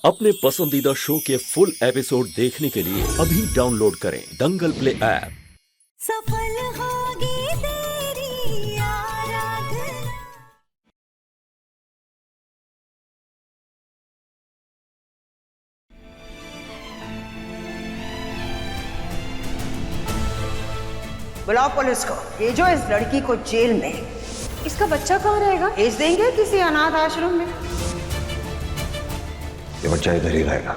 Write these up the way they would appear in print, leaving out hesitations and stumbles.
अपने पसंदीदा शो के फुल एपिसोड देखने के लिए अभी डाउनलोड करें दंगल प्ले ऐप। सफल होगी तेरी आराधना। बुलाओ पुलिस को, भेजो इस लड़की को जेल में। इसका बच्चा कहाँ रहेगा? भेज देंगे किसी अनाथ आश्रम में। ये बच्चा इधर ही रहेगा।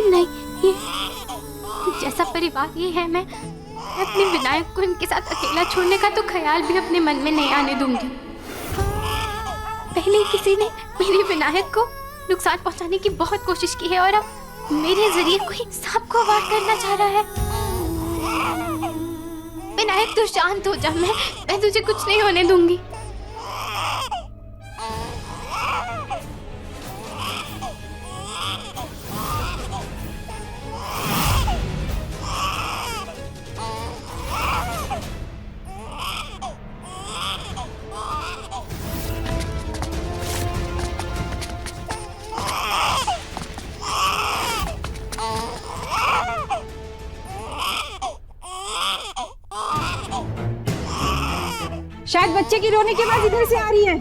नहीं, ये जैसा परिवार ये है, मैं अपने विनायक को इनके साथ अकेला छोड़ने का तो ख्याल भी अपने मन में नहीं आने दूंगी। पहले किसी ने मेरे विनायक को नुकसान पहुंचाने की बहुत कोशिश की है और अब मेरे जरिए कोई सांप को वार करना चाह रहा है। विनायक तू शांत हो जा, मैं तुझे कुछ नहीं होने दूंगी। शायद बच्चे की रोने की आवाज इधर से आ रही है।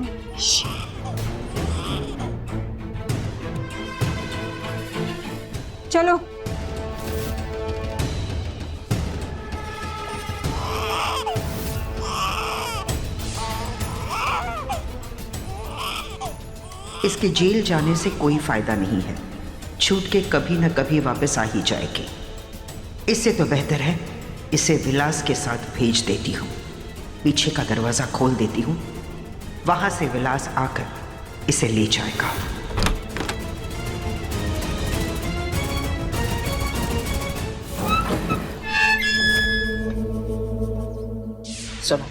चलो इसके जेल जाने से कोई फायदा नहीं है, छूट के कभी न कभी वापस आ ही जाएगी। इससे तो बेहतर है इसे विलास के साथ भेज देती हूँ। पीछे का दरवाजा खोल देती हूँ, वहां से विलास आकर इसे ले जाएगा। सुनो,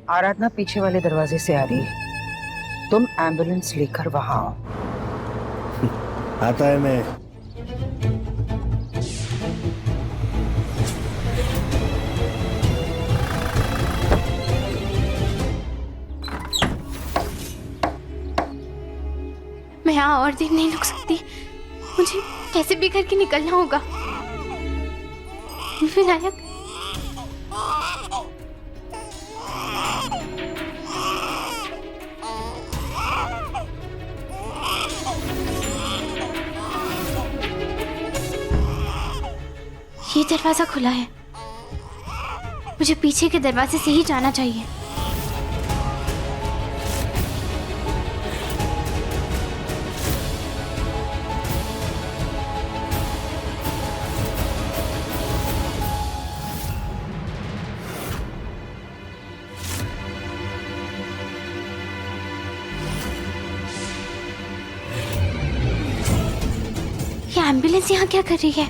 आराधना पीछे वाले दरवाजे से आ रही है, तुम एम्बुलेंस लेकर वहां आओ। आता है मैं। मैं यहाँ और देर नहीं रुक सकती, मुझे कैसे भी करके निकलना होगा। विनायक, ये दरवाजा खुला है, मुझे पीछे के दरवाजे से ही जाना चाहिए। ये एम्बुलेंस यहाँ क्या कर रही है?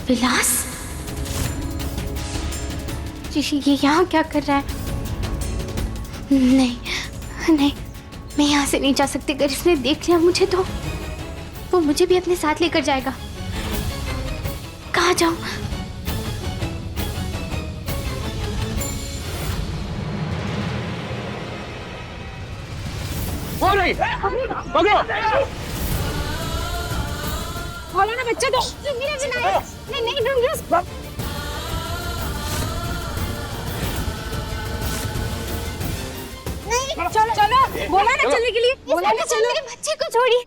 विलास, ये यहाँ क्या कर रहा है? नहीं नहीं, मैं यहाँ से नहीं जा सकती। अगर इसने देख लिया मुझे तो वो मुझे भी अपने साथ लेकर जाएगा। कहाँ जाऊँ? खोलो ना बच्चा, दो मेरा विनायक। नहीं नहीं ढूंढ, चलो चलो, बोला ना चलने के लिए, बोला ना चलो। मेरे बच्चे को छोड़िए।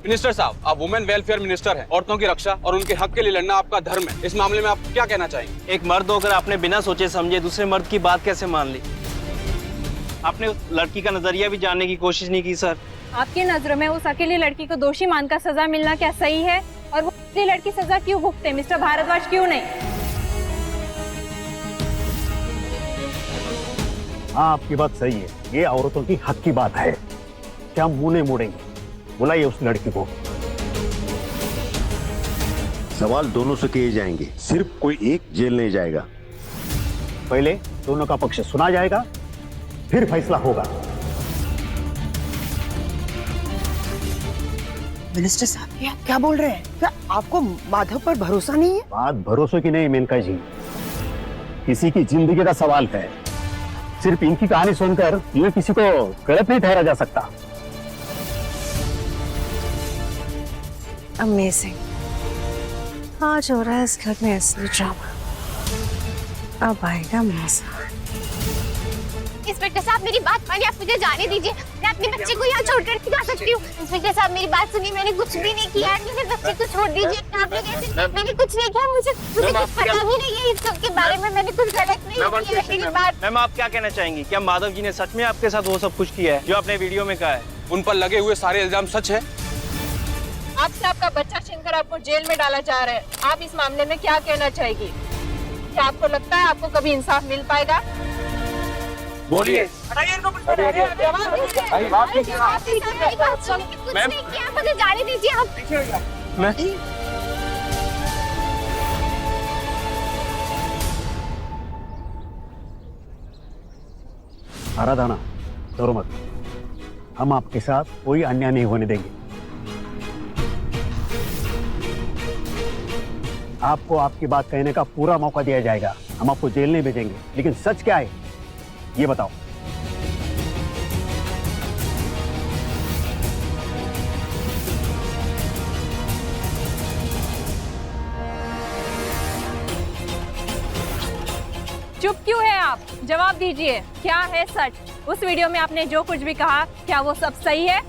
मिनिस्टर साहब, आप वुमेन वेलफेयर मिनिस्टर हैं। औरतों की रक्षा और उनके हक के लिए लड़ना आपका धर्म है। इस मामले में आप क्या कहना चाहेंगे? एक मर्द होकर आपने बिना सोचे समझे दूसरे मर्द की बात कैसे मान ली? आपने उस लड़की का नजरिया भी जानने की कोशिश नहीं की सर। आपकी नजरों में उस अकेली लड़की को दोषी मानकर सजा मिलना क्या सही है? और वो अकेली लड़की सजा क्यों भुगते मिस्टर भारद्वाज, क्यों नहीं? हाँ, आपकी बात सही है, ये औरतों की हक की बात है। क्या मुंह नहीं मोड़ेंगे? बुलाइए उस लड़की को। सवाल दोनों से किए जाएंगे, सिर्फ कोई एक जेल नहीं जाएगा। पहले दोनों का पक्ष सुना जाएगा, फिर फैसला होगा। मिनिस्टर साहब ये आप क्या बोल रहे हैं? क्या आपको माधव पर भरोसा नहीं है? बात भरोसे की नहीं मेनका जी, किसी की जिंदगी का सवाल है। सिर्फ इनकी कहानी सुनकर ये किसी को गलत नहीं ठहरा जा सकता। अमेजिंग, आज हो रहा है इस घर में असली ड्रामा। अब आएगा मजा। इंस्पेक्टर साहब मेरी बात मानिए, आप मुझे जाने दीजिए। मैं अपने बच्चे को यहाँ छोड़कर नहीं जा सकती हूँ। इंस्पेक्टर साहब मेरी बात सुनिए, मैंने कुछ भी नहीं किया। मेरे बच्चे को छोड़ दीजिए। आप लोग ऐसे, मैंने कुछ नहीं किया। मुझे कुछ पता भी नहीं है इस सब के बारे में। मैंने कुछ गलत नहीं किया। मेरी बात। मैम आप क्या कहना चाहेंगी? क्या माधव जी ने सच में आपके साथ वो सब कुछ किया है जो आपने वीडियो में कहा है? उन पर लगे हुए सारे इल्जाम सच है। आपसे आपका बच्चा छीनकर आपको जेल में डाला जा रहा है। आप इस मामले में क्या कहना चाहेगी? क्या आपको लगता है आपको कभी इंसाफ मिल पाएगा? बोलिए। मुझे जाने दीजिए। आप आराधना, डरो मत, हम आपके साथ कोई अन्याय नहीं होने देंगे। आपको आपकी बात कहने का पूरा मौका दिया जाएगा। हम आपको जेल नहीं भेजेंगे, लेकिन सच क्या है ये बताओ। चुप क्यों है आप? जवाब दीजिए, क्या है सच? उस वीडियो में आपने जो कुछ भी कहा, क्या वो सब सही है?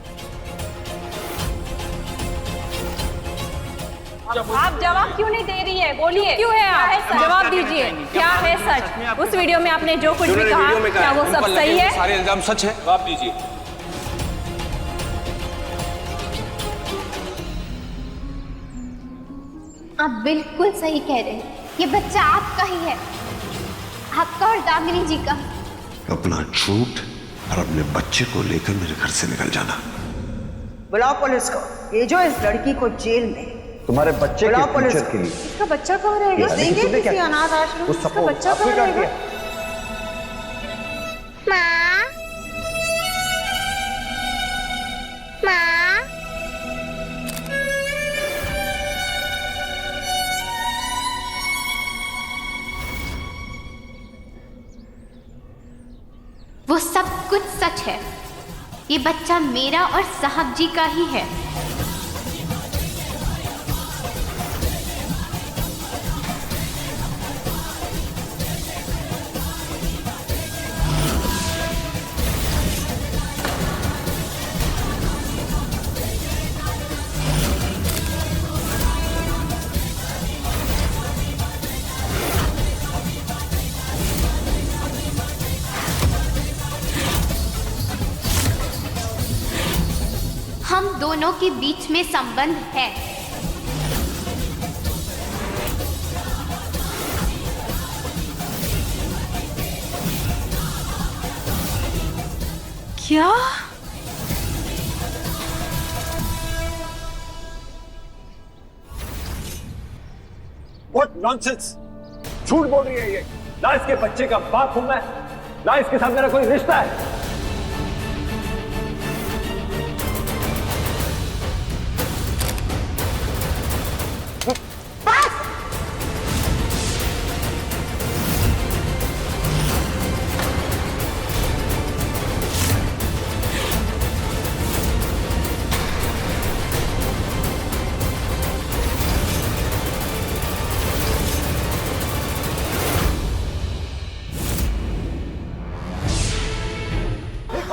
आप जवाब क्यों नहीं दे रही है? बोलिए, क्यों है आप? जवाब दीजिए, क्या है सच? उस वीडियो में आपने जो कुछ भी कहा, क्या वो सब सही है? सारे इल्जाम सच है। जवाब दीजिए। आप बिल्कुल सही कह रहे हैं। ये बच्चा आपका ही है, आपका और दामिनी जी का। अपना झूठ और अपने बच्चे को लेकर मेरे घर से निकल जाना। बुलाओ पुलिस को। भेजो इस लड़की को जेल में। तुम्हारे बच्चे के फ्यूचर के लिए। इसका बच्चा कहाँ रहेगा? देंगे किसी अनाथ आश्रम। इसका बच्चा कहाँ रहेगा? माँ, माँ, वो सब कुछ सच है। ये बच्चा मेरा और साहब जी का ही है। हम दोनों के बीच में संबंध है। क्या? What nonsense! झूठ बोल रही है ये। ना इसके बच्चे का बाप हूं मैं, ना इसके साथ मेरा कोई रिश्ता है।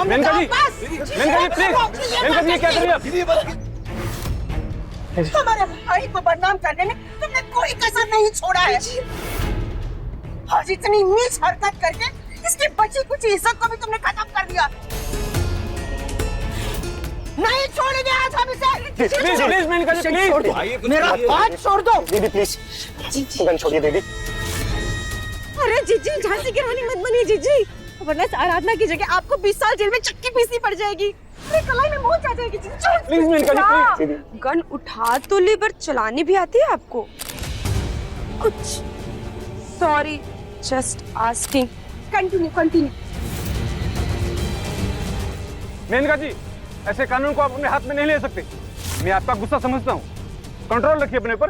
मेनका जी, प्लीज। मेनका जी, क्या कर रही हैं आप? हमारे भाई को बदनाम करने में तुमने कोई कसर नहीं छोड़ा है। और इतनी नीच हरकत करके इसकी बची कुछ इज्जत को भी तुमने खत्म कर दिया। नहीं छोड़ेंगे आज हम इसे। Please Menka ji, please. मेरा हाथ छोड़ दो। दीदी प्लीज, गन छोड़िए दीदी। अरे जीजी, झांसी की रानी मत बनिए जीजी, वरना इस आराधना की जगह आपको 20 साल जेल में चक्की पीसनी पड़ जाएगी। अपनी कलाई में मोच आ जाएगी। Please Menka ji, please. Gun उठा तो ली पर चलानी भी आती है आपको? कुछ sorry, just asking. Continue. Menka ji, ऐसे कानून को आप अपने हाथ में नहीं ले सकते। मैं आपका गुस्सा समझता हूँ, कंट्रोल रखिए अपने पर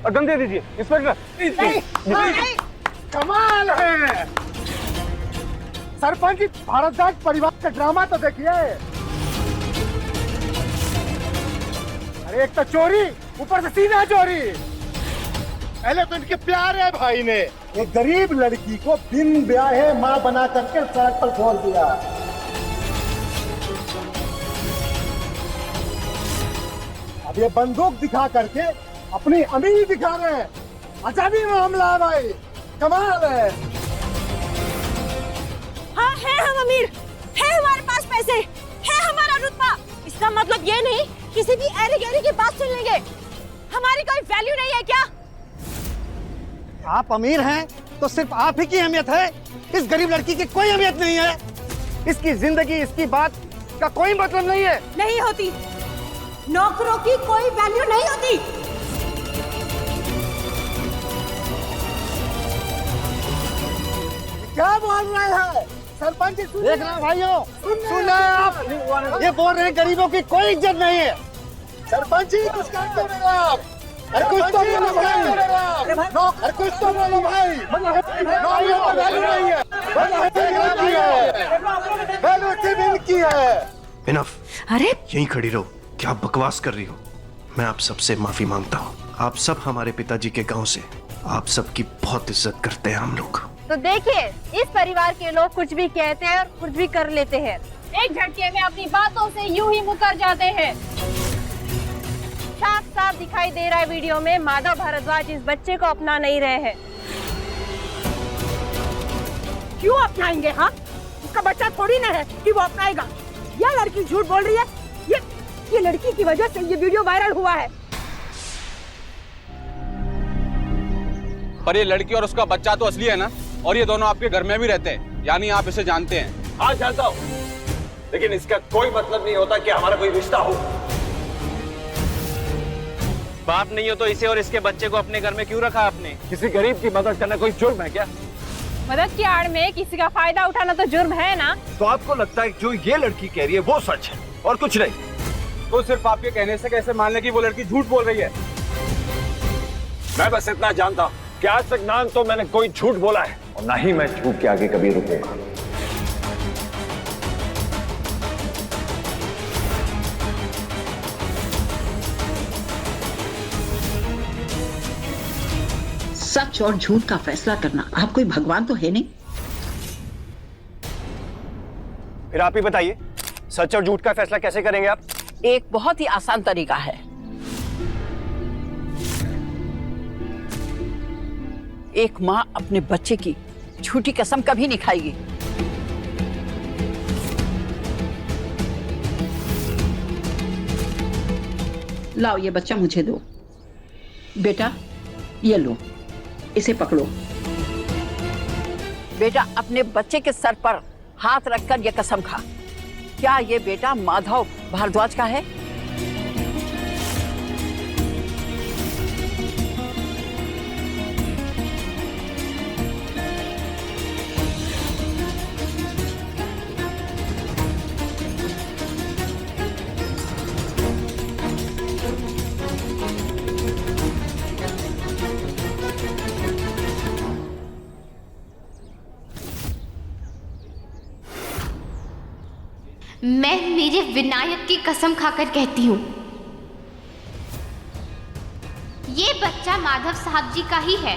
और गन दे दीजिए। इंस्पेक्टर नहीं। कमाल है सरपंच जी, भारद्वाज परिवार का ड्रामा तो देखिए। अरे एक तो चोरी, ऊपर से सीधा चोरी। पहले तो इनके प्यारे भाई ने एक गरीब लड़की को बिन ब्याहे मां बना करके सड़क पर छोड़ दिया। अब ये बंदूक दिखा करके अपनी अमीरी दिखा रहे हैं। अजाबी मामला है भाई, कमाल है। हाँ है, हम अमीर है, हमारे पास पैसे है, हमारा रुतबा। इसका मतलब ये नहीं किसी भी ऐरी गैरी की बात सुन लेंगे। हमारी कोई वैल्यू नहीं है क्या? आप अमीर हैं तो सिर्फ आप ही की अहमियत है, इस गरीब लड़की की कोई अहमियत नहीं है। इसकी जिंदगी, इसकी बात का कोई मतलब नहीं है। नहीं होती, नौकरों की कोई वैल्यू नहीं होती। क्या बोल रहे हैं सरपंच जी? देख रहे हैं भाइयों, सुन रहे हैं आप? ये बोल रहे हैं गरीबों की कोई इज्जत नहीं है। सरपंच जी कुछ कर दो मेरा आप। अरे कुछ तो बोलो भाई, अरे कुछ तो बोलो भाई। नौकरियों पर वैल्यू नहीं है, वैल्यू सिर्फ इनकी है। इनफ। अरे यहीं खड़ी रहो, क्या बकवास कर रही हो? मैं आप सबसे माफी मांगता हूँ। आप सब हमारे पिताजी के गांव से, आप सबकी बहुत इज्जत करते हैं हम लोग। तो देखिए, इस परिवार के लोग कुछ भी कहते हैं और कुछ भी कर लेते हैं। एक झटके में अपनी बातों से यूं ही मुकर जाते हैं। साफ साफ दिखाई दे रहा है वीडियो में, माधव भारद्वाज इस बच्चे को अपना नहीं रहे हैं। क्यों अपनाएंगे? हाँ, उसका बच्चा थोड़ी ना है कि वो अपनाएगा। यह लड़की झूठ बोल रही है। ये लड़की की वजह से ये वीडियो वायरल हुआ है। पर ये लड़की और उसका बच्चा तो असली है ना? और ये दोनों आपके घर में भी रहते हैं, यानी आप इसे जानते हैं? हाँ जानता हूँ, लेकिन इसका कोई मतलब नहीं होता कि हमारा कोई रिश्ता हो। बाप नहीं हो तो इसे और इसके बच्चे को अपने घर में क्यों रखा आपने? किसी गरीब की मदद करना कोई जुर्म है क्या? मदद की आड़ में किसी का फायदा उठाना तो जुर्म है ना? तो आपको लगता है जो ये लड़की कह रही है वो सच है और कुछ नहीं? तो सिर्फ आपके कहने से कैसे मान ले कि वो लड़की झूठ बोल रही है? मैं बस इतना जानता हूँ कि आज तक ना तो मैंने कोई झूठ बोला है और ना ही मैं झूठ के आगे कभी रुकूंगा। सच और झूठ का फैसला करना आप कोई भगवान तो है नहीं। फिर आप ही बताइए, सच और झूठ का फैसला कैसे करेंगे आप? एक बहुत ही आसान तरीका है। एक माँ अपने बच्चे की झूठी कसम कभी नहीं खाएगी। लाओ ये बच्चा मुझे दो। बेटा ये लो, इसे पकड़ो। बेटा अपने बच्चे के सर पर हाथ रखकर यह कसम खा, क्या ये बेटा माधव भारद्वाज का है? मैं मेरे विनायक की कसम खाकर कहती हूँ, ये बच्चा माधव साहब जी का ही है।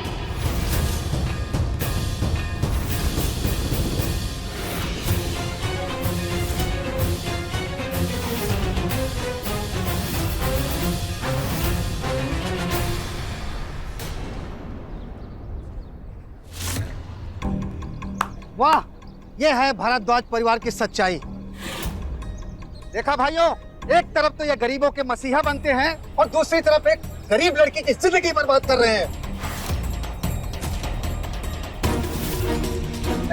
वाह, यह है भारद्वाज परिवार की सच्चाई। देखा भाइयों, एक तरफ तो ये गरीबों के मसीहा बनते हैं और दूसरी तरफ एक गरीब लड़की की जिंदगी बर्बाद कर रहे हैं।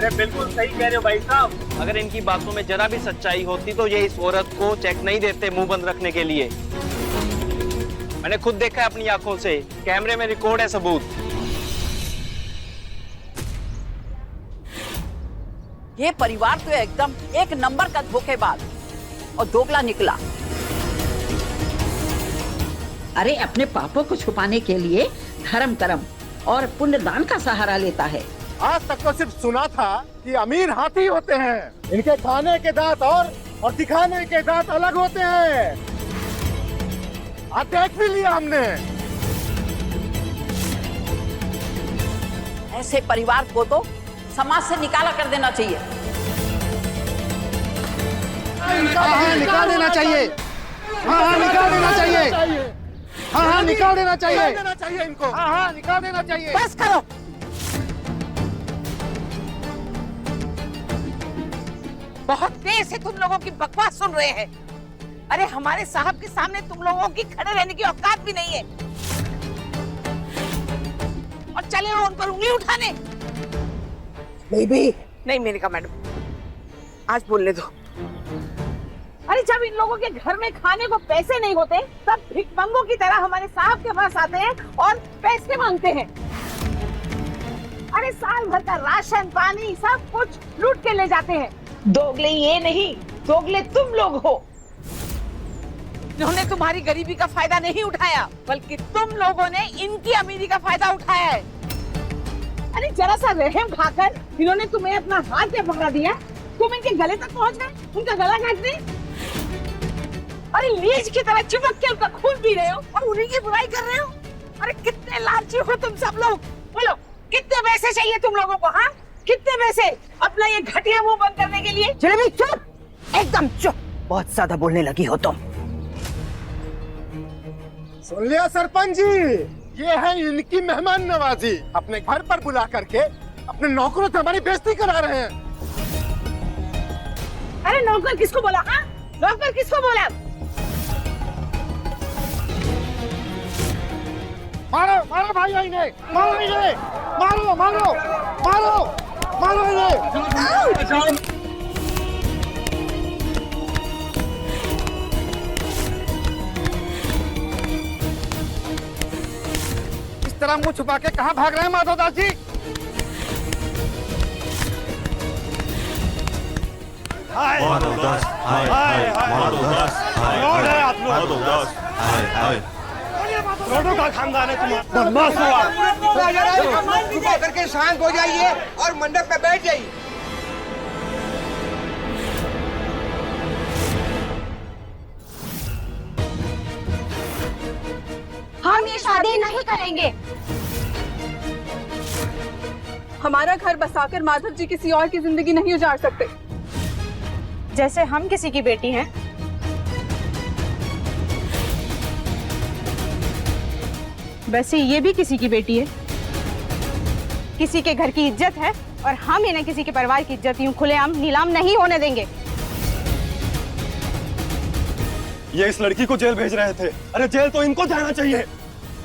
अरे बिल्कुल सही कह रहे हो भाई साहब। अगर इनकी बातों में जरा भी सच्चाई होती तो ये इस औरत को चेक नहीं देते मुंह बंद रखने के लिए। मैंने खुद देखा है अपनी आंखों से, कैमरे में रिकॉर्ड है सबूत। ये परिवार तो एकदम एक नंबर का धोखेबाज और दोगला निकला। अरे अपने पापों को छुपाने के लिए धर्म कर्म और पुण्य दान का सहारा लेता है। आज तक तो सिर्फ सुना था कि अमीर हाथी होते हैं, इनके खाने के दांत और दिखाने के दांत अलग होते हैं। आज देख भी लिया हमने। ऐसे परिवार को तो समाज से निकाला कर देना चाहिए। हाँ, निकाल देना चाहिए। हाँ, निकाल देना चाहिए। हाँ, निकाल देना चाहिए इनको। हाँ, निकाल देना चाहिए। बस करो। बहुत देर से तुम लोगों की बकवास सुन रहे हैं। अरे हमारे साहब के सामने तुम लोगों की खड़े रहने की औकात भी नहीं है और चले हो उन पर उंगली उठाने। नहीं मेनका मैडम, आज बोलने दो। अरे जब इन लोगों के घर में खाने को पैसे नहीं होते तब भिखमंगों की तरह हमारे साहब के पास आते हैं और पैसे मांगते हैं। अरे साल भर का राशन पानी सब कुछ लूट के ले जाते हैं। दोगले ये नहीं, दोगले तुम लोग हो। इन्होंने तुम्हारी गरीबी का फायदा नहीं उठाया, बल्कि तुम लोगों ने इनकी अमीरी का फायदा उठाया है। अरे जरा सा रहम खाकर इन्होंने तुम्हें अपना हाथ पे पकड़ा दिया, तुम इनके गले तक पहुंच गए, उनका गला काट दे। अरे लीच की तरह चिपक के उनका खून पी रहे हो और उन्हीं की बुराई कर रहे हो। अरे कितने लालची हो तुम सब लोग। बोलो कितने पैसे चाहिए तुम लोगों को? हाँ, कितने पैसे अपना ये घटिया मुंह बंद करने के लिए? जलेबी चुप, एकदम चुप। बहुत ज्यादा बोलने लगी हो तुम। सुन लिया सरपंच जी, ये है इनकी मेहमान नवाजी। अपने घर पर बुला करके अपने नौकरों से हमारी बेइज्जती करा रहे हैं। अरे नौकर किसको बोला? हाँ, नौकर किसको बोला? मारो मारो भाई इन्हें, मारो इन्हें, मारो मारो मारो मारो इन्हें। इस तरह मुंह छुपा के कहाँ भाग रहे हैं माधवदास जी? माधवदास, हाय हाय माधवदास, हाय हाय आप लोग माधवदास, हाय हाय रोडों का खानदान है तुम्हारा। बदमाश हुआ करके शांत हो जाइए और मंडप पे बैठ जाइए। हम ये शादी नहीं करेंगे। हमारा घर बसाकर माधव जी किसी और की जिंदगी नहीं उजाड़ सकते। जैसे हम किसी की बेटी हैं, वैसे ये भी किसी की बेटी है। किसी के घर की इज्जत है और हम इन्हें किसी के परिवार की इज्जत यूं खुलेआम नीलाम नहीं होने देंगे। ये इस लड़की को जेल भेज रहे थे। अरे जेल तो इनको जाना चाहिए।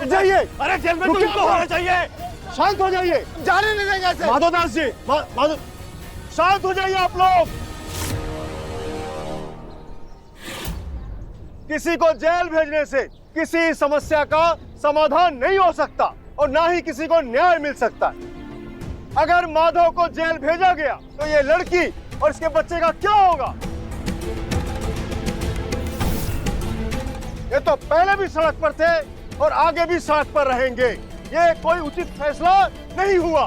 जाइए। अरे जेल में तो इनको होना चाहिए। शांत हो जाइए, जाने नहीं देंगे ऐसे। माधवदास जी, शांत हो जाइए आप लोग। किसी को जेल भेजने से किसी समस्या का समाधान नहीं हो सकता और ना ही किसी को न्याय मिल सकता। अगर माधव को जेल भेजा गया तो ये लड़की और इसके बच्चे का क्या होगा? ये तो पहले भी सड़क पर थे और आगे भी सड़क पर रहेंगे। ये कोई उचित फैसला नहीं हुआ।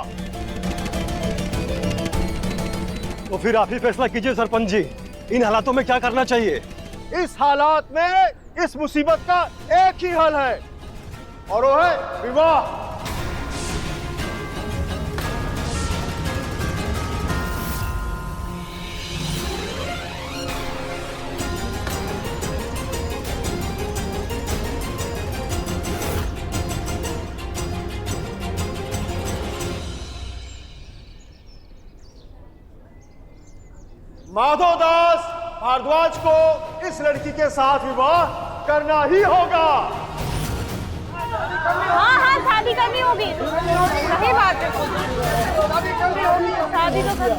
तो फिर आप ही फैसला कीजिए सरपंच जी, इन हालातों में क्या करना चाहिए? इस हालात में इस मुसीबत का एक ही हल है और वो है विवाह। माधवदास भारद्वाज को इस लड़की के साथ विवाह करना ही होगा। हाँ हाँ शादी करनी होगी, सही बात है, शादी तो कर।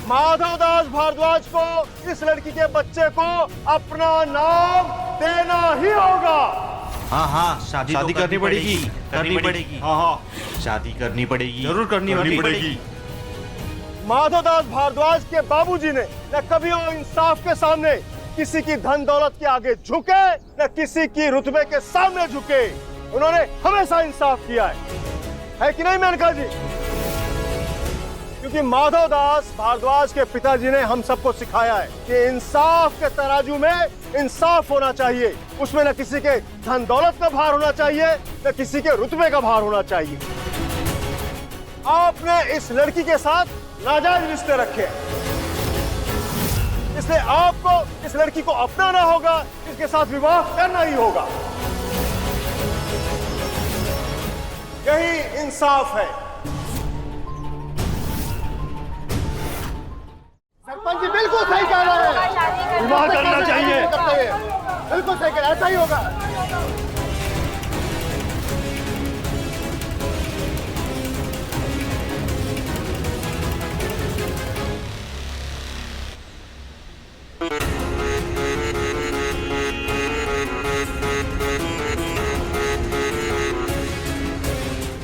माधवदास भारद्वाज को, इस लड़की के बच्चे को अपना नाम देना ही होगा। हाँ हाँ, शादी करनी पड़ेगी, करनी पड़ेगी। हाँ हाँ, शादी करनी पड़ेगी, जरूर करनी पड़ेगी। माधवदास भारद्वाज के बाबूजी ने न कभी वो इंसाफ के सामने किसी की धन दौलत के आगे झुके, न किसी की रुतबे के सामने झुके। उन्होंने हमेशा इंसाफ किया है कि नहीं मेनका जी? क्योंकि माधवदास भारद्वाज के पिताजी ने हम सबको सिखाया है कि इंसाफ के तराजू में इंसाफ होना चाहिए, उसमें न किसी के धन दौलत का भार होना चाहिए, न किसी के रुतबे का भार होना चाहिए। आपने इस लड़की के साथ नाजायज रिश्ते रखे, इसलिए आपको इस लड़की को अपनाना होगा, इसके साथ विवाह करना ही होगा। यही इंसाफ है। सरपंच जी बिल्कुल सही कह रहे हैं, विवाह करना चाहिए। बिल्कुल सही कह रहे हैं, ऐसा ही होगा।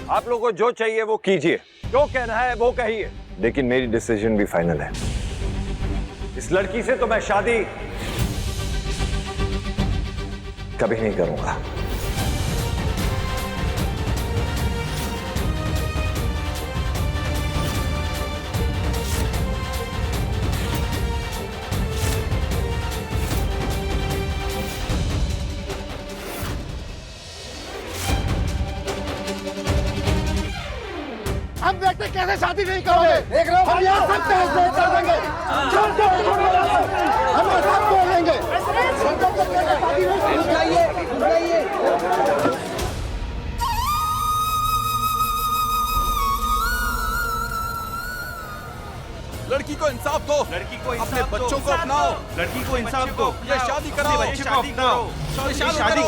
आप लोगों को जो चाहिए वो कीजिए, जो कहना है वो कहिए, लेकिन मेरी डिसीजन भी फाइनल है। इस लड़की से तो मैं शादी कभी नहीं करूंगा। हम देखते कैसे शादी नहीं करोगे, देख रहे हो? हम यहाँ सब कर देंगे, हम सब बोलेंगे। लड़की को इंसाफ दो, लड़की को अपने बच्चों को अपनाओ, लड़की को इंसाफ दो, ये शादी कराओ, ये शादी करो, ये शादी करो,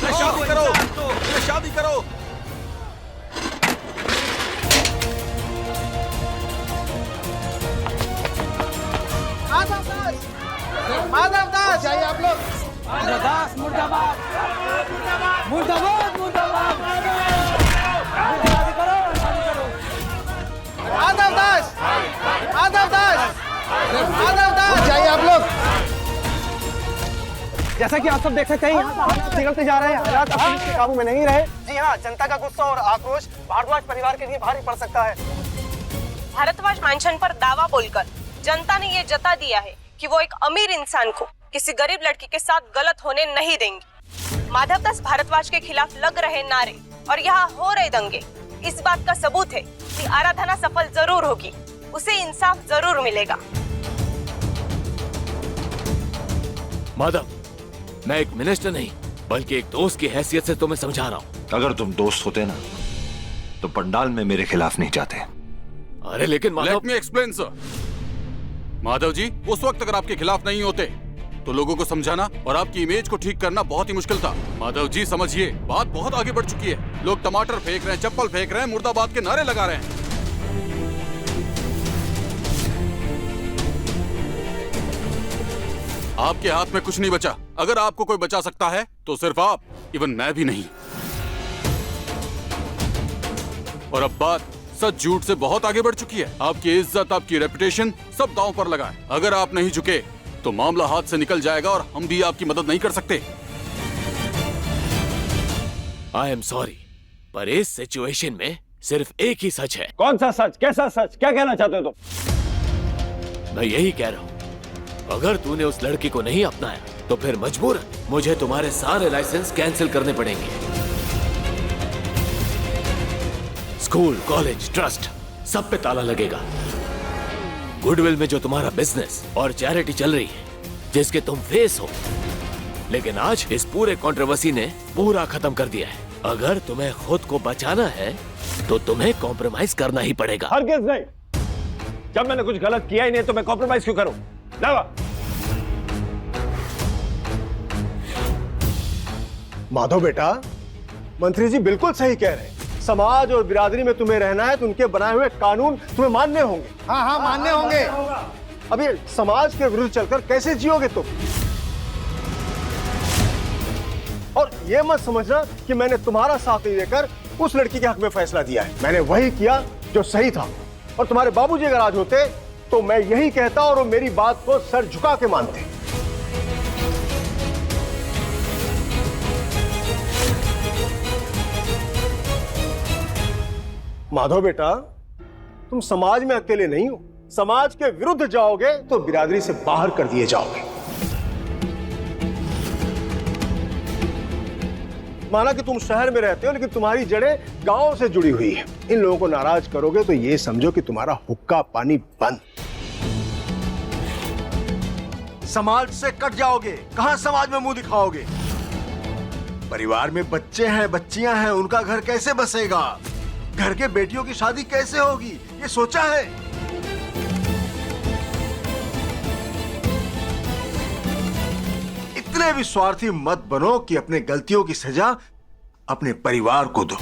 ये शादी करो, ये शादी करो। माधवदास चाहिए आप लोग। माधवदास मुर्दाबाद, मुर्दाबाद, मुर्दाबाद। माधवदास, माधवदास, माधवदास चाहिए आप लोग। जैसा कि आप सब देख सकते हैं, यहाँ हालात बिगड़ते जा रहे हैं, हालात अब पुलिस के काबू में नहीं रहे। जी हाँ, जनता का गुस्सा और आक्रोश भारद्वाज परिवार के लिए भारी पड़ सकता है। भारद्वाज मैंशन पर दावा बोलकर जनता ने ये जता दिया है कि वो एक अमीर इंसान को किसी गरीब लड़की के साथ गलत होने नहीं देंगे। माधवदास भारद्वाज के खिलाफ लग रहे नारे और यहाँ हो रहे दंगे इस बात का सबूत है कि आराधना सफल जरूर होगी, उसे इंसाफ जरूर मिलेगा। माधव, मैं एक मिनिस्टर नहीं बल्कि एक दोस्त की हैसियत से तुम्हें समझा रहा हूँ। अगर तुम दोस्त होते ना तो पंडाल में मेरे खिलाफ नहीं जाते। अरे लेकिन Madhav, let me explain sir. Madhav ji, उस वक्त अगर आपके खिलाफ नहीं होते तो लोगों को समझाना और आपकी इमेज को ठीक करना बहुत ही मुश्किल था। माधव जी समझिए, बात बहुत आगे बढ़ चुकी है। लोग टमाटर फेंक रहे हैं, चप्पल फेंक रहे हैं, मुर्दाबाद के नारे लगा रहे हैं। आपके हाथ में कुछ नहीं बचा। अगर आपको कोई बचा सकता है तो सिर्फ आप, इवन मैं भी नहीं। और अब बात सच झूठ से बहुत आगे बढ़ चुकी है। आपकी इज्जत, आपकी रेपुटेशन सब दांव पर लगा है। अगर आप नहीं झुके तो मामला हाथ से निकल जाएगा और हम भी आपकी मदद नहीं कर सकते। आई एम सॉरी, पर इस सिचुएशन में सिर्फ एक ही सच है। कौन सा सच? कैसा सच? क्या कहना चाहते हो तुम? मैं यही कह रहा हूँ, अगर तूने उस लड़की को नहीं अपनाया तो फिर मजबूरन मुझे तुम्हारे सारे लाइसेंस कैंसिल करने पड़ेंगे। स्कूल, कॉलेज, ट्रस्ट सब पे ताला लगेगा। गुडविल में जो तुम्हारा बिजनेस और चैरिटी चल रही है, जिसके तुम फेस हो, लेकिन आज इस पूरे कंट्रोवर्सी ने पूरा खत्म कर दिया है। अगर तुम्हें खुद को बचाना है तो तुम्हें कॉम्प्रोमाइज करना ही पड़ेगा। हरगिज़ नहीं। जब मैंने कुछ गलत किया ही नहीं तो मैं कॉम्प्रोमाइज क्यों करूं? माधव बेटा, मंत्री जी बिल्कुल सही कह रहे हैं। समाज और बिरादरी में तुम्हें रहना है तो उनके बनाए हुए कानून तुम्हें मानने होंगे। हाँ हाँ, मानने होंगे। अभी समाज के विरुद्ध चलकर कैसे जियोगे तुम? और ये मत समझना कि मैंने तुम्हारा साथ नहीं देकर उस लड़की के हक में फैसला दिया है। मैंने वही किया जो सही था। और तुम्हारे बाबूजी अगर आज होते तो मैं यही कहता और वो मेरी बात को सर झुका के मानते। माधव बेटा, तुम समाज में अकेले नहीं हो। समाज के विरुद्ध जाओगे तो बिरादरी से बाहर कर दिए जाओगे। माना कि तुम शहर में रहते हो लेकिन तुम्हारी जड़ें गांव से जुड़ी हुई है। इन लोगों को नाराज करोगे तो ये समझो कि तुम्हारा हुक्का पानी बंद। समाज से कट जाओगे, कहां समाज में मुंह दिखाओगे? परिवार में बच्चे हैं, बच्चियां हैं, उनका घर कैसे बसेगा? घर के बेटियों की शादी कैसे होगी, ये सोचा है? इतने भी स्वार्थी मत बनो कि अपने गलतियों की सजा अपने परिवार को दो।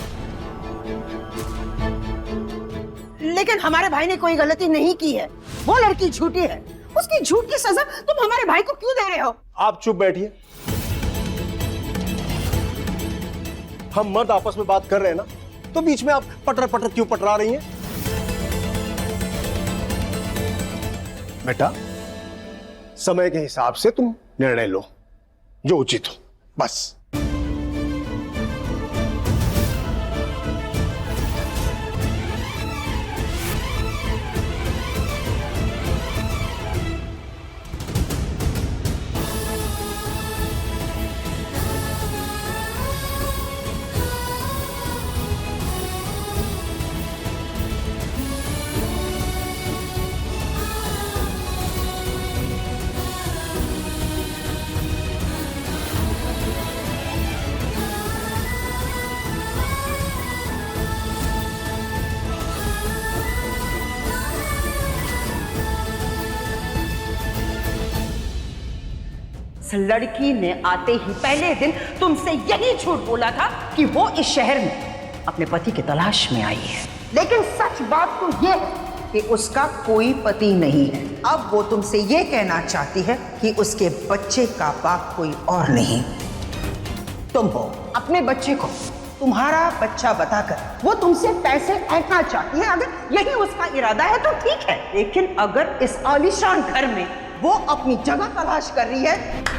लेकिन हमारे भाई ने कोई गलती नहीं की है। वो लड़की झूठी है। उसकी झूठ की सजा तुम हमारे भाई को क्यों दे रहे हो? आप चुप बैठिए। हम मर्द आपस में बात कर रहे हैं ना, तो बीच में आप पटर पटर क्यों पटरा रही हैं? बेटा, समय के हिसाब से तुम निर्णय लो जो उचित हो, बस। लड़की ने आते ही पहले दिन तुमसे यही झूठ बोला था कि वो इस शहर में अपने पति की तलाश में आई है। लेकिन सच बात तो ये है कि उसका कोई पति नहीं है। अब वो तुमसे ये कहना चाहती है कि उसके बच्चे का बाप कोई और नहीं, तुम हो। अपने बच्चे को तुम्हारा बच्चा बताकर वो तुमसे पैसे ऐंठना चाहती है। अगर यही उसका इरादा है तो ठीक है, लेकिन अगर इस आलीशान घर में वो अपनी जगह तलाश कर रही है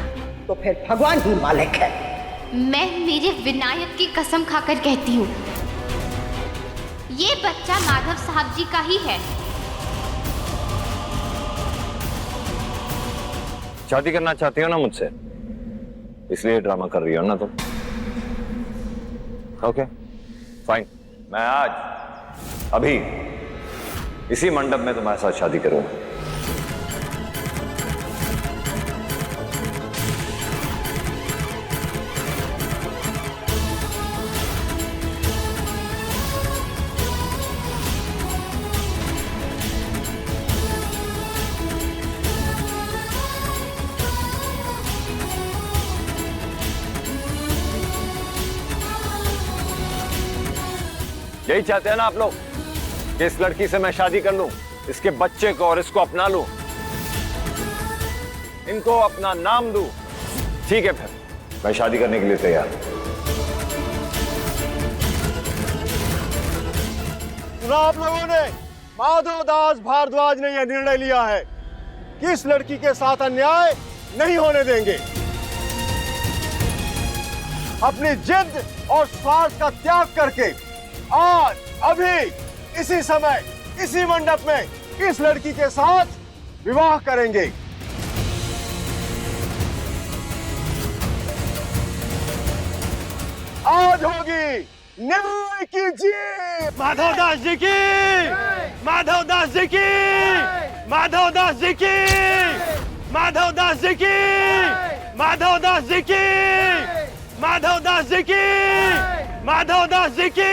तो फिर भगवान ही मालिक है। मैं मेरे विनायक की कसम खाकर कहती हूँ, ये बच्चा माधव साहब जी का ही है। शादी करना चाहती हो ना मुझसे, इसलिए ड्रामा कर रही हो ना तुम? ओके फाइन, मैं आज अभी इसी मंडप में तुम्हारे साथ शादी करूंगा। यही चाहते हैं ना आप लोग कि इस लड़की से मैं शादी कर लूं, इसके बच्चे को और इसको अपना लूं, इनको अपना नाम दूं? ठीक है, फिर मैं शादी करने के लिए तैयार हूं। सुना आप लोगों ने? माधव दास भारद्वाज ने यह निर्णय लिया है कि इस लड़की के साथ अन्याय नहीं होने देंगे। अपनी जिद और स्वार्थ का त्याग करके आज अभी इसी समय इसी मंडप में इस लड़की के साथ विवाह करेंगे। आज होगी न्याय की जीत। माधव दास जी की, माधव दास जी की, माधव दास जी की, माधव दास जी की, माधव दास जी की, माधव दास जी की, माधव दास जी की।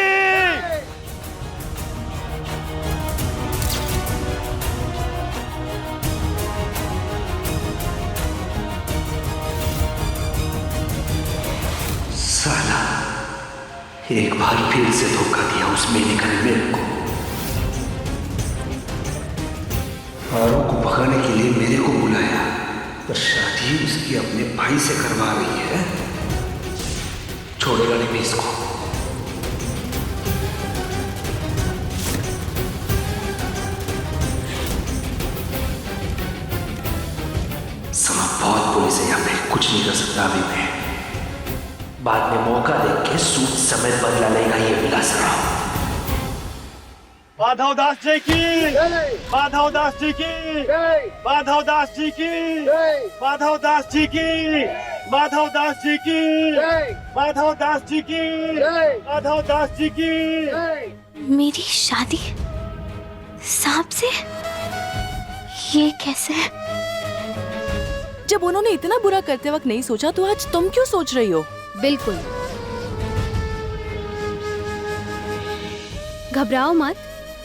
सच एक बार फिर से धोखा दिया उस मेनका ने मेरे को। आरों को भगाने के लिए मेरे को बुलाया, पर शादी उसकी अपने भाई से करवा रही है। छोड़ेगा नहीं मैं इसको। समा बहुत पुलिस है यहाँ पे, कुछ नहीं कर सकता अभी मैं। बाद में मौका देख के सूद समेत बदला लेगा ये विलासराव। माधव दास जी की, माधव दास जी की, माधव दास जी की, माधव दास जी की, माधव दास जी की, माधव दास जी की, माधव दास जी की। मेरी शादी सांप से? ये कैसे? जब उन्होंने इतना बुरा करते वक्त नहीं सोचा तो आज तुम क्यों सोच रही हो? बिल्कुल, घबराओ मत।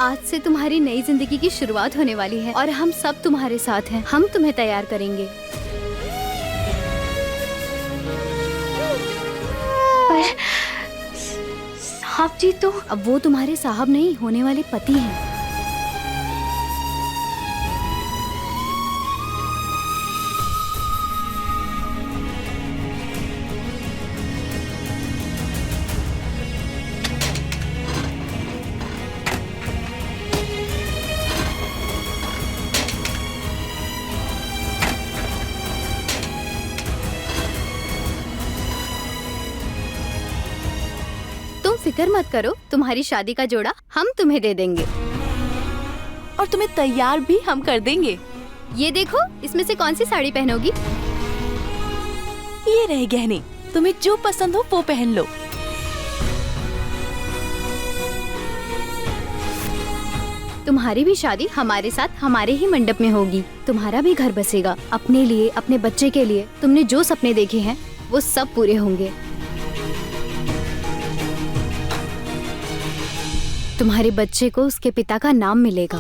आज से तुम्हारी नई जिंदगी की शुरुआत होने वाली है और हम सब तुम्हारे साथ हैं। हम तुम्हें तैयार करेंगे। पर साहब जी तो अब वो तुम्हारे साहब नहीं, होने वाले पति हैं। फिक्र मत करो, तुम्हारी शादी का जोड़ा हम तुम्हें दे देंगे और तुम्हें तैयार भी हम कर देंगे। ये देखो, इसमें से कौन सी साड़ी पहनोगी? ये रहे गहने, तुम्हें जो पसंद हो वो पहन लो। तुम्हारी भी शादी हमारे साथ हमारे ही मंडप में होगी। तुम्हारा भी घर बसेगा, अपने लिए, अपने बच्चे के लिए। तुमने जो सपने देखे हैं वो सब पूरे होंगे। तुम्हारे बच्चे को उसके पिता का नाम मिलेगा।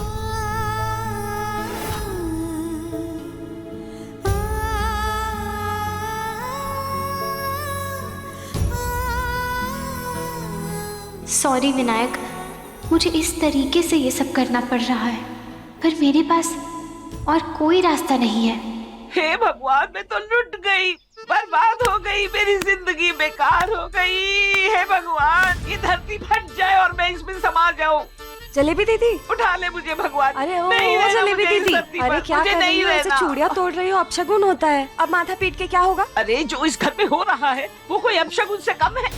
सॉरी विनायक, मुझे इस तरीके से ये सब करना पड़ रहा है, पर मेरे पास और कोई रास्ता नहीं है। हे भगवान, मैं तो लुट गई, बर्बाद हो गई, मेरी जिंदगी बेकार हो गई। हे भगवान, ये धरती फट जाए और मैं इसमें समा जाऊं। जलेबी दीदी, उठा ले मुझे भगवान। अरे ओ, नहीं रहना जलेबी मुझे इस दीदी, धरती पर, अरे क्या मुझे कर रही नहीं हो? ऐसे रहना। चूड़ियां तोड़ रही हो, अपशगुन होता है। अब माथा पीट के क्या होगा? अरे जो इस घर में हो रहा है वो कोई अपशगुन से कम है।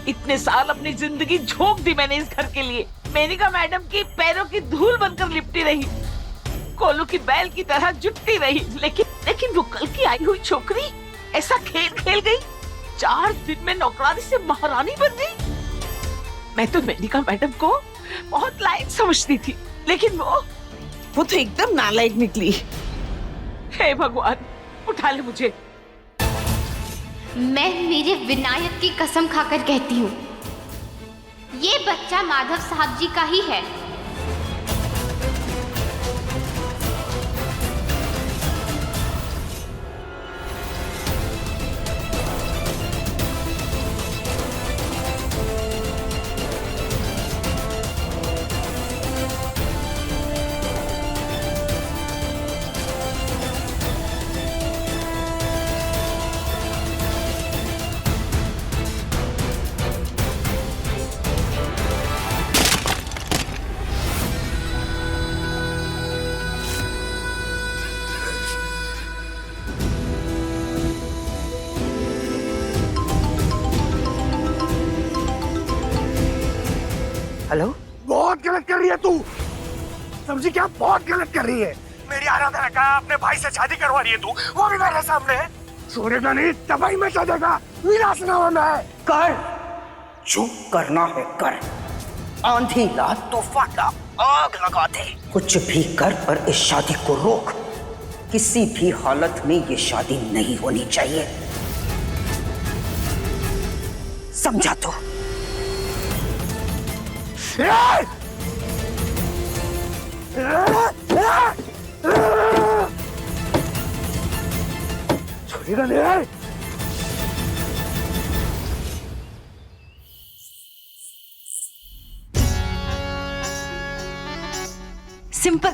इतने साल अपनी जिंदगी झोंक दी मैंने इस घर के लिए। मेनका मैडम की पैरों की धूल बनकर लिपटी रही, कोलू की बैल की तरह जुटती रही, लेकिन वो कल की आई हुई छोकरी ऐसा खेल खेल गई। 4 दिन में नौकरानी से महारानी बन गई। मैं तो मेनका मैडम को बहुत लायक समझती थी, लेकिन वो तो एकदम नालायक निकली। हे भगवान, उठा ले मुझे। मैं मेरे विनायक की कसम खाकर कहती हूँ, ये बच्चा माधव साहब जी का ही है। हेलो, बहुत गलत कर रही है तू। समझी क्या? बहुत गलत कर रही है। मेरी आराधना का अपने भाई से शादी करवा रही है तू, वो भी मेरे सामने। छोड़ेगा नहीं, तबाही मचा देगा, विनाश ना होना है। कर, जो करना है कर। आंधी ला, तूफान ला, आग लगा दे, कुछ भी कर, पर इस शादी को रोक। किसी भी हालत में ये शादी नहीं होनी चाहिए, समझा तो? छोड़ेगा नहीं। सिंपल।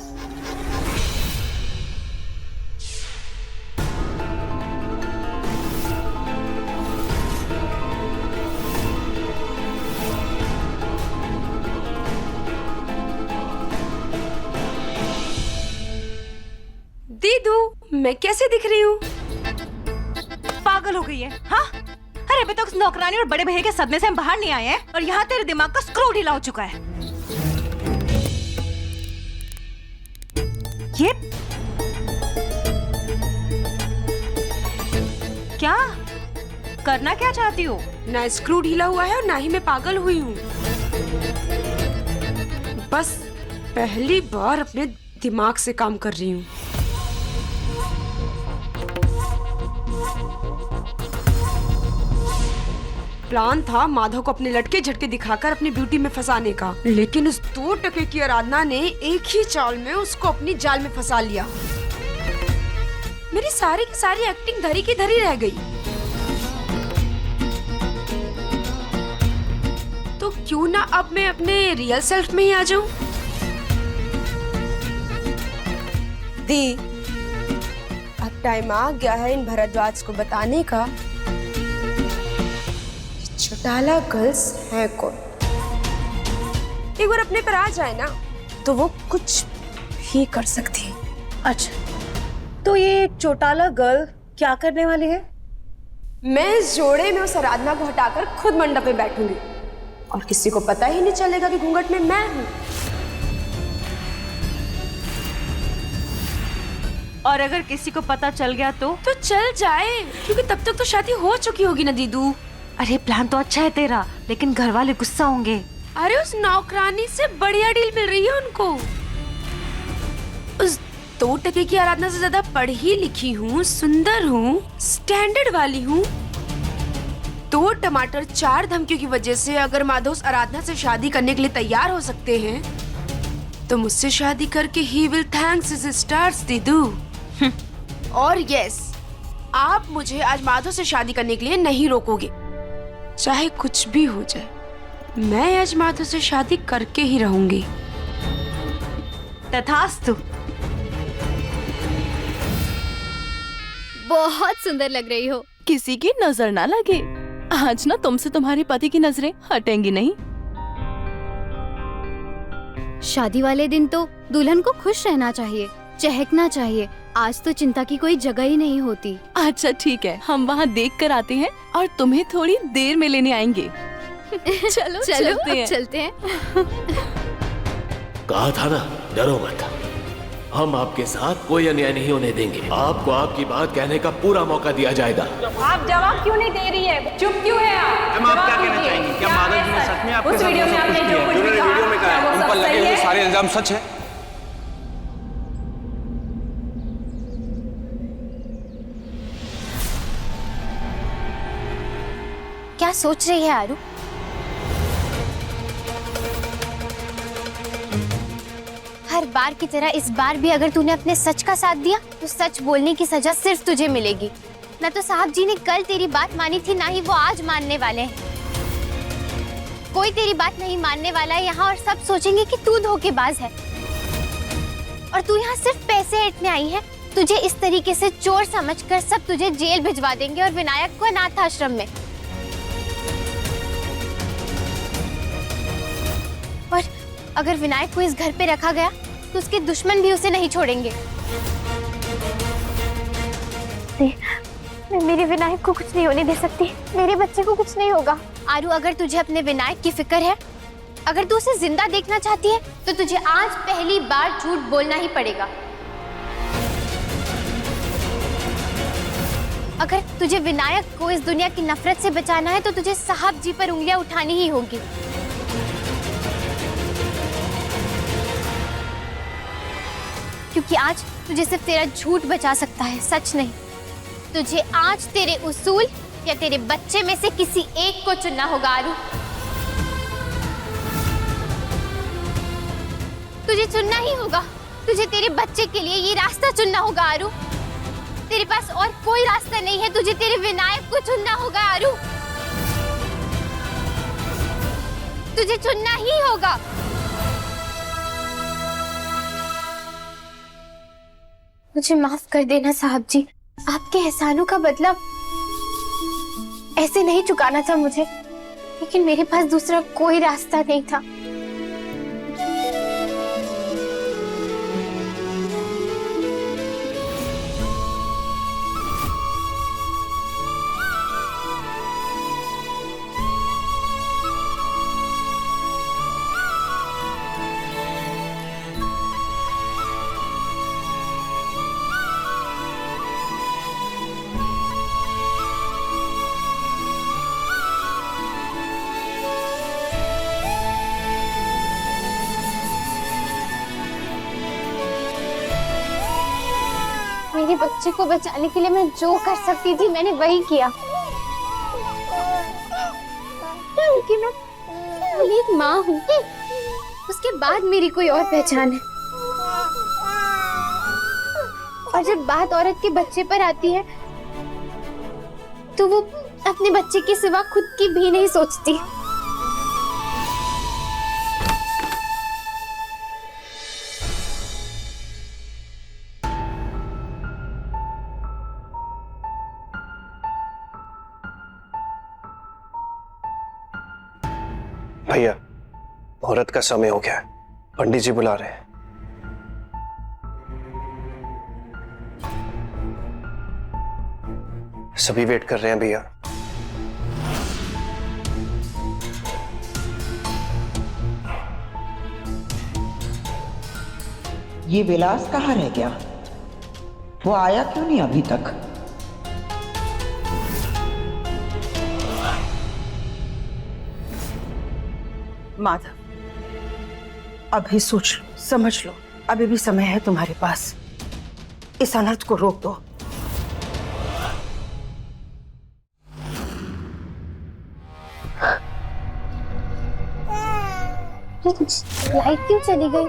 दीदू, मैं कैसे दिख रही हूँ? पागल हो गई है हाँ? अरे अभी तक नौकरानी और बड़े भैया के सदमे से हम बाहर नहीं आए हैं और यहाँ तेरे दिमाग का स्क्रू ढीला हो चुका है। ये क्या करना क्या चाहती हो? ना स्क्रू ढीला हुआ है और ना ही मैं पागल हुई हूँ। बस पहली बार अपने दिमाग से काम कर रही हूँ। प्लान था माधव को अपने लटके झटके दिखाकर अपनी ब्यूटी में फंसाने का, लेकिन उस 2 टके की आराधना ने एक ही चाल में उसको अपनी जाल में फंसा लिया। मेरी सारी की सारी एक्टिंग धरी की धरी रह गई। तो क्यों ना अब मैं अपने रियल सेल्फ में ही आ जाऊं? दी, अब टाइम आ गया है इन भरद्वाज को बताने का चौटाला गर्ल्स है कौन। एक बार अपने पर आ जाए ना तो वो कुछ भी कर सकती है। अच्छा, तो ये चौटाला गर्ल क्या करने वाली है? मैं इस जोड़े में उस आराधना को हटाकर खुद मंडप पे बैठूंगी और किसी को पता ही नहीं चलेगा कि घूंघट में मैं हूँ। और अगर किसी को पता चल गया तो चल जाए, क्योंकि तब तक तो शादी हो चुकी होगी ना दीदू। अरे प्लान तो अच्छा है तेरा, लेकिन घर वाले गुस्सा होंगे। अरे उस नौकरानी से बढ़िया डील मिल रही है उनको। उस 2 टके की आराधना से ज्यादा पढ़ी लिखी हूँ, सुंदर हूँ, स्टैंडर्ड वाली हूँ। 2 टमाटर 4 धमकियों की वजह से अगर माधव उस आराधना से शादी करने के लिए तैयार हो सकते हैं तो मुझसे शादी करके ही विल थैंक्स हिज स्टार्स दीदू। और यस, आप मुझे आज माधव से शादी करने के लिए नहीं रोकोगे, चाहे कुछ भी हो जाए। मैं आज माधव से शादी करके ही रहूंगी। तथास्तु। बहुत सुंदर लग रही हो। किसी की नजर ना लगे, आज ना तुमसे तुम्हारे पति की नजरें हटेंगी नहीं। शादी वाले दिन तो दुल्हन को खुश रहना चाहिए, चहकना चाहिए। आज तो चिंता की कोई जगह ही नहीं होती। अच्छा ठीक है, हम वहाँ देख कर आते हैं और तुम्हें थोड़ी देर में लेने आएंगे। चलो चलते हैं। कहा था ना, डरो मत, हम आपके साथ कोई अन्याय नहीं होने देंगे। आपको आपकी बात कहने का पूरा मौका दिया जाएगा। आप जवाब क्यों नहीं दे रही है? चुप क्यों है आप? मैम, आप क्या कहना चाहेंगी? क्या माधव जी ने सच में आपके साथ वीडियो में आपने जो कुछ भी वीडियो में कहा वो उन सब पर लगे सही हुए है? सारे इल्जाम सच है? क्या सोच रही है आरू? हर बार की तरह इस बार भी अगर तूने अपने सच का साथ दिया तो सच बोलने की सजा सिर्फ तुझे मिलेगी। ना तो साहब जी ने कल तेरी बात मानी थी, ना ही वो आज मानने वाले हैं। कोई तेरी बात नहीं मानने वाला है यहाँ, और सब सोचेंगे कि तू धोखेबाज है और तू यहाँ सिर्फ पैसे ऐंठने आई है। तुझे इस तरीके से चोर समझकर सब तुझे जेल भिजवा देंगे और विनायक को अनाथ आश्रम में। और अगर विनायक को इस घर पे रखा गया तो उसके दुश्मन भी उसे नहीं छोड़ेंगे। मैं मेरे विनायक को कुछ नहीं होने दे सकती, मेरे बच्चे को कुछ नहीं होगा। आरू, अगर तुझे अपने विनायक की फिक्र है, अगर तू उसे जिंदा देखना चाहती है तो तुझे आज पहली बार झूठ बोलना ही पड़ेगा। अगर तुझे विनायक को इस दुनिया की नफरत से बचाना है तो तुझे साहब जी पर उंगलियां उठानी ही होगी। क्योंकि आज तुझे सिर्फ तेरा झूठ बचा सकता है, सच नहीं। तुझे आज तेरे उसूल या तेरे बच्चे में से किसी एक को चुनना होगा आरू। तुझे चुनना ही होगा। तुझे तेरे बच्चे के लिए ये रास्ता चुनना होगा आरू। तेरे पास और कोई रास्ता नहीं है, तुझे तेरे विनायक को चुनना होगा आरू। तुझे चुनना ही होगा। मुझे माफ कर देना साहब जी, आपके एहसानों का बदला ऐसे नहीं चुकाना था मुझे, लेकिन मेरे पास दूसरा कोई रास्ता नहीं था। मेरे बच्चे को बचाने के लिए मैं जो कर सकती थी मैंने वही किया, क्योंकि मैं एक माँ हूँ। उसके बाद मेरी कोई और पहचान है, और जब बात औरत के बच्चे पर आती है तो वो अपने बच्चे के सिवा खुद की भी नहीं सोचती। भैया, मुहूर्त का समय हो गया है, पंडित जी बुला रहे हैं। सभी वेट कर रहे हैं भैया। ये विलास कहाँ रह गया? वो आया क्यों नहीं अभी तक? माधव, अभी सोच लो, समझ लो, अभी भी समय है तुम्हारे पास। इस अनर्थ को रोक दो। लाइट क्यों चली गई?